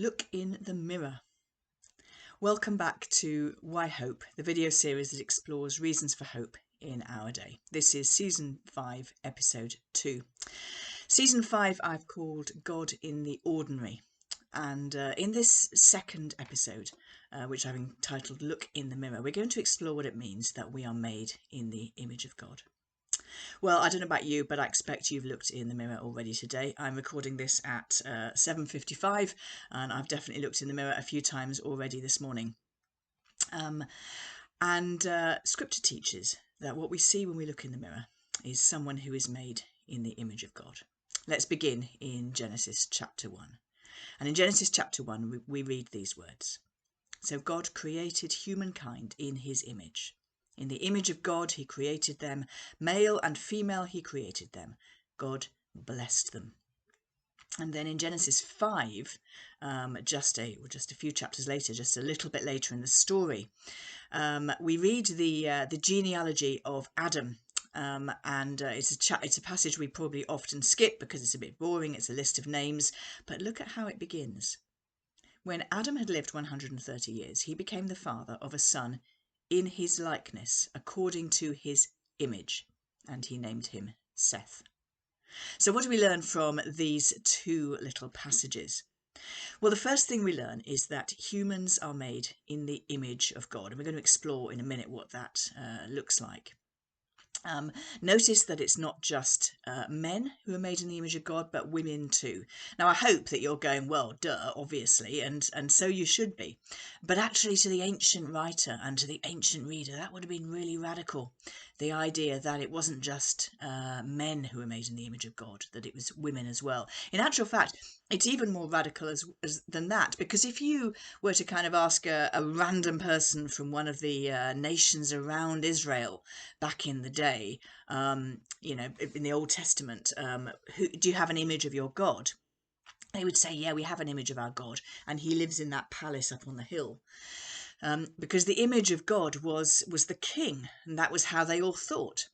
Look in the mirror. Welcome back to Why Hope, the video series that explores reasons for hope in our day. This is Season 5, Episode 2. Season 5 I've called God in the Ordinary. And in this second episode, which I've entitled Look in the Mirror, we're going to explore what it means that we are made in the image of God. Well, I don't know about you, but I expect you've looked in the mirror already today. I'm recording this at 7:55, and I've definitely looked in the mirror a few times already this morning. Scripture teaches that what we see when we look in the mirror is someone who is made in the image of God. Let's begin in Genesis chapter 1. And in Genesis chapter 1, we read these words. So God created humankind in his image. In the image of God, he created them. Male and female, he created them. God blessed them. And then in Genesis 5, just a few chapters later, just a little bit later in the story, we read the genealogy of Adam. It's a passage we probably often skip because it's a bit boring. It's a list of names. But look at how it begins. When Adam had lived 130 years, he became the father of a son in his likeness, according to his image, and he named him Seth. So what do we learn from these two little passages? Well, the first thing we learn is that humans are made in the image of God, and we're going to explore in a minute what that looks like. Notice that it's not just men who are made in the image of God, but women too. Now, I hope that you're going, well, duh, obviously, and so you should be. But actually, to the ancient writer and to the ancient reader, that would have been really radical. The idea that it wasn't just men who were made in the image of God, that it was women as well. In actual fact, it's even more radical than that, because if you were to kind of ask a random person from one of the nations around Israel back in the day, in the Old Testament, do you have an image of your God? They would say, yeah, we have an image of our God, and he lives in that palace up on the hill. Because the image of God was the king, and that was how they all thought.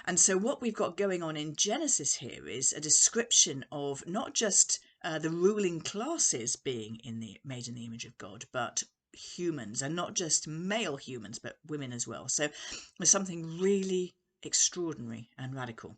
And so what we've got going on in Genesis here is a description of not just the ruling classes being made in the image of God, but humans, and not just male humans, but women as well. So there's something really extraordinary and radical.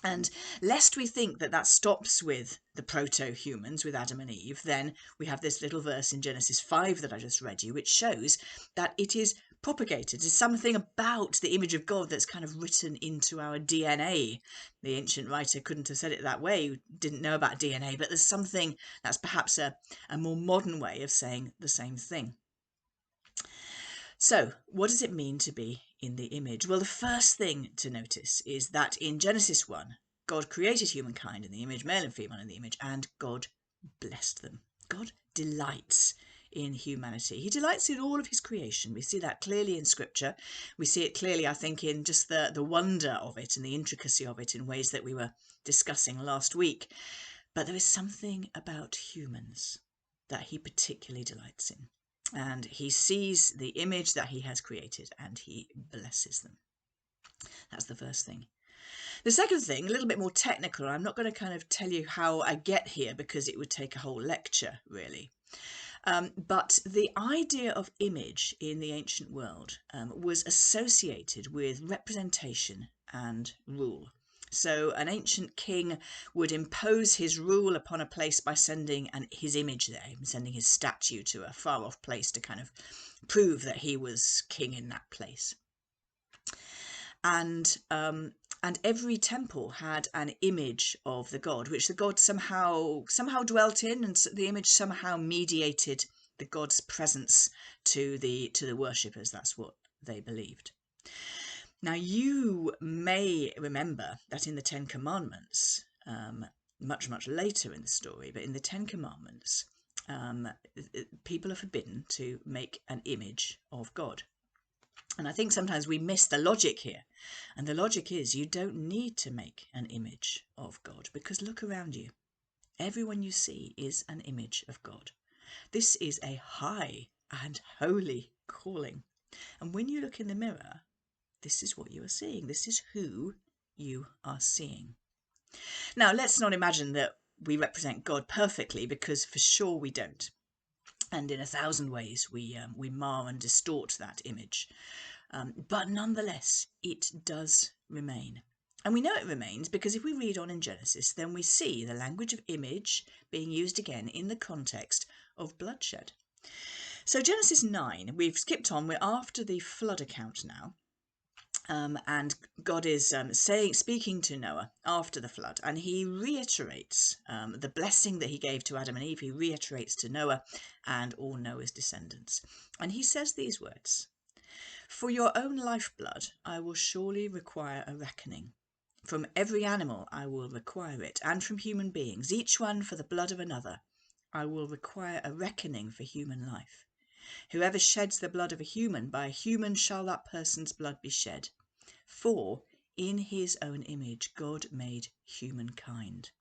And lest we think that stops with the proto-humans, with Adam and Eve, then we have this little verse in Genesis 5 that I just read you, which shows that it is propagated. It's something about the image of God that's kind of written into our DNA. The ancient writer couldn't have said it that way, didn't know about DNA, but there's something that's perhaps a more modern way of saying the same thing. So, what does it mean to be in the image? Well, the first thing to notice is that in Genesis 1, God created humankind in the image, male and female in the image, and God blessed them. God delights in humanity. He delights in all of his creation. We see that clearly in Scripture. We see it clearly, I think, in just the wonder of it and the intricacy of it in ways that we were discussing last week. But there is something about humans that he particularly delights in. And he sees the image that he has created and he blesses them. That's the first thing. The second thing, a little bit more technical, I'm not going to kind of tell you how I get here because it would take a whole lecture, really. But the idea of image in the ancient world was associated with representation and rule. So an ancient king would impose his rule upon a place by sending his image there, sending his statue to a far off place to kind of prove that he was king in that place. And every temple had an image of the god, which the god somehow dwelt in, and the image somehow mediated the god's presence to the worshippers. That's what they believed. Now, you may remember that in the Ten Commandments, much, much later in the story, but in the Ten Commandments, people are forbidden to make an image of God. And I think sometimes we miss the logic here. And the logic is you don't need to make an image of God, because look around you. Everyone you see is an image of God. This is a high and holy calling. And when you look in the mirror, this is what you are seeing. This is who you are seeing. Now, let's not imagine that we represent God perfectly, because for sure we don't. And in 1,000 ways we mar and distort that image. But nonetheless, it does remain. And we know it remains because if we read on in Genesis, then we see the language of image being used again in the context of bloodshed. So Genesis 9, we've skipped on, we're after the flood account now. And God is speaking to Noah after the flood, and he reiterates the blessing that he gave to Adam and Eve. He reiterates to Noah and all Noah's descendants. And he says these words: "For your own lifeblood I will surely require a reckoning. From every animal I will require it, and from human beings, each one for the blood of another, I will require a reckoning for human life. Whoever sheds the blood of a human, by a human shall that person's blood be shed. For in his own image God made humankind."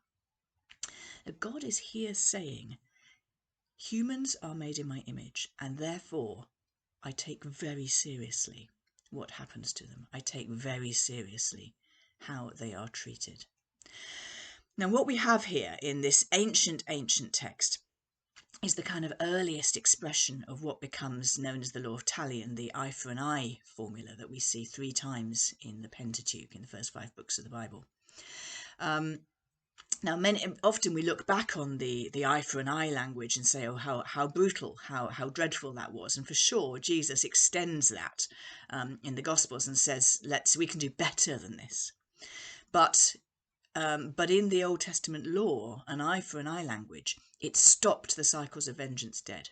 God is here saying, humans are made in my image, and therefore I take very seriously what happens to them. I take very seriously how they are treated. Now, what we have here in this ancient text is the kind of earliest expression of what becomes known as the law of Talion, the eye for an eye formula that we see 3 times in the Pentateuch, in the first 5 books of the Bible. Now, often we look back on the eye for an eye language and say, oh, how brutal, how dreadful that was. And for sure, Jesus extends that in the Gospels and says, we can do better than this. But in the Old Testament law, an eye for an eye language, it stopped the cycles of vengeance dead.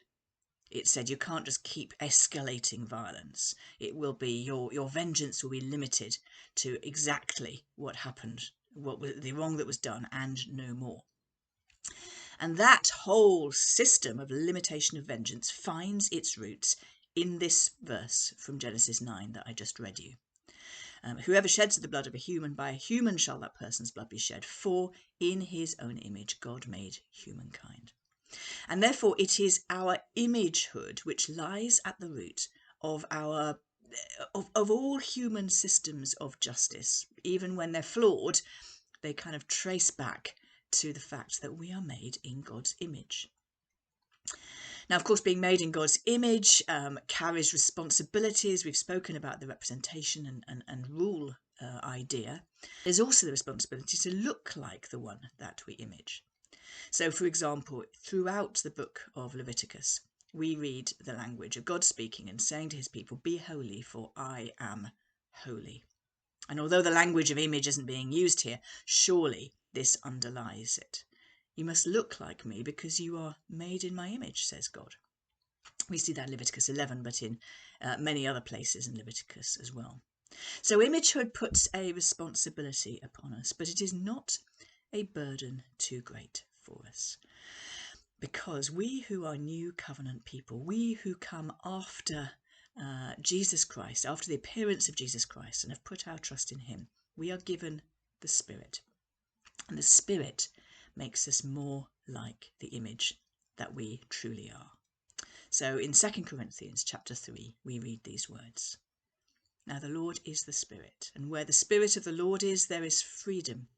It said you can't just keep escalating violence. It will be your vengeance will be limited to exactly what happened, what was the wrong that was done, and no more. And that whole system of limitation of vengeance finds its roots in this verse from Genesis 9 that I just read you. Whoever sheds the blood of a human, by a human shall that person's blood be shed. For in his own image God made humankind. And therefore it is our imagehood which lies at the root of all human systems of justice. Even when they're flawed, they kind of trace back to the fact that we are made in God's image. Now, of course, being made in God's image carries responsibilities. We've spoken about the representation and rule idea. There's also the responsibility to look like the one that we image. So, for example, throughout the book of Leviticus, we read the language of God speaking and saying to his people, "Be holy, for I am holy." And although the language of image isn't being used here, surely this underlies it. You must look like me because you are made in my image, says God. We see that in Leviticus 11, but in many other places in Leviticus as well. So imagehood puts a responsibility upon us, but it is not a burden too great for us. Because we who are new covenant people, we who come after Jesus Christ, after the appearance of Jesus Christ, and have put our trust in him, we are given the Spirit. And the Spirit makes us more like the image that we truly are. So in 2 Corinthians chapter 3, we read these words. Now the Lord is the Spirit, and where the Spirit of the Lord is, there is freedom.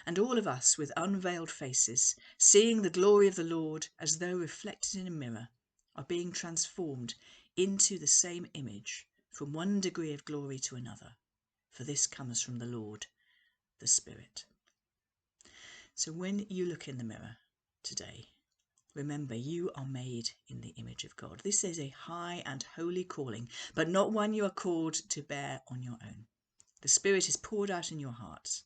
And all of us, with unveiled faces, seeing the glory of the Lord as though reflected in a mirror, are being transformed into the same image from one degree of glory to another. For this comes from the Lord, the Spirit. So when you look in the mirror today, remember you are made in the image of God. This is a high and holy calling, but not one you are called to bear on your own. The Spirit is poured out in your hearts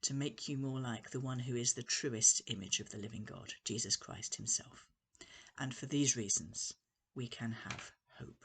to make you more like the one who is the truest image of the living God, Jesus Christ himself. And for these reasons, we can have hope.